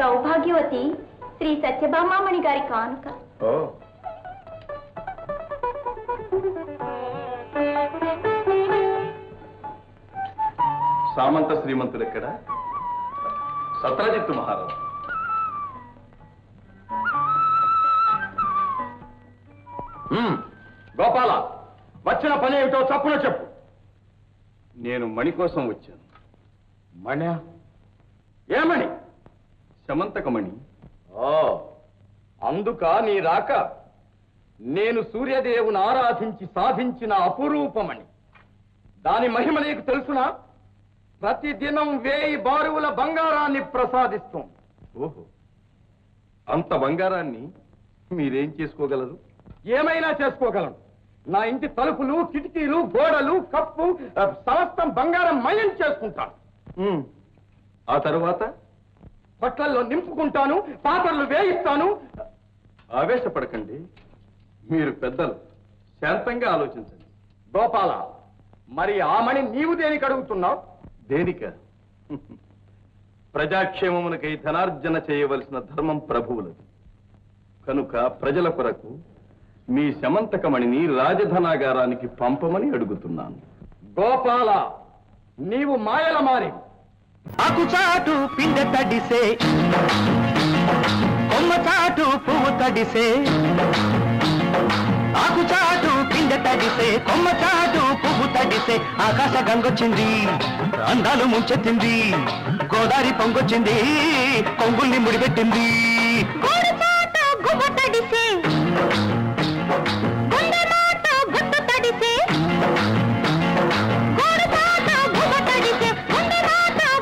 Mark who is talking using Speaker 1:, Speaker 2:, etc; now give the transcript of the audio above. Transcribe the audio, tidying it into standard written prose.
Speaker 1: సౌభాగ్యవతి శ్రీ సత్యభామామణి గారి కానుక.
Speaker 2: ఓ సామంత శ్రీమంతులు ఎక్కడ? సత్రజిత్తు మహారాజు. గోపాల, వచ్చిన పని ఏమిటో చప్పున చెప్పు. నేను మణి కోసం వచ్చాను. మణి? ఏమణి? శమంతకమణి. ఓ, అందుక నీ రాక? నేను సూర్యదేవుని ఆరాధించి సాధించిన అపురూపమణి. దాని మహిమ నీకు తెలుసునా? ప్రతిదినం 1000 బారువుల బంగారాన్ని ప్రసాదిస్తుంది. ఓహో, అంత బంగారాన్ని మీరేం చేసుకోగలరు? ఏమైనా చేసుకోగలను. నా ఇంటి తలుపులు, కిటికీలు, గోడలు, కప్పు సమస్తం బంగారం మయం చేసుకుంటాను. ఆ తరువాత పొట్లల్లో నింపుకుంటాను, పాత్రలు వేయిస్తాను. ఆవేశపడకండి, మీరు పెద్దలు, శాంతంగా ఆలోచించండి. గోపాల, మరి ఆ మణి నీవు దేనికి అడుగుతున్నావు? దేనిక? ప్రజాక్షేమమునకై ధనార్జన చేయవలసిన ధర్మం ప్రభువులది కనుక ప్రజల కొరకు మీ శమంతకమణిని రాజధనాగారానికి పంపమని అడుగుతున్నాను. గోపాల, నీవు మాయల మారి
Speaker 3: ఆకుచాటు పిండ తడిసే, కొమ్మ చాటు పువ్వు తడిసే. ఆకుచాటు పిండ తడిసే, కొమ్మ చాటు పువ్వు తడిసే. ఆకాశ గంగొచ్చింది, అందాలు ముంచెత్తింది. గోదావరి పొంగొచ్చింది, కొంగుల్ని ముడిపెట్టింది.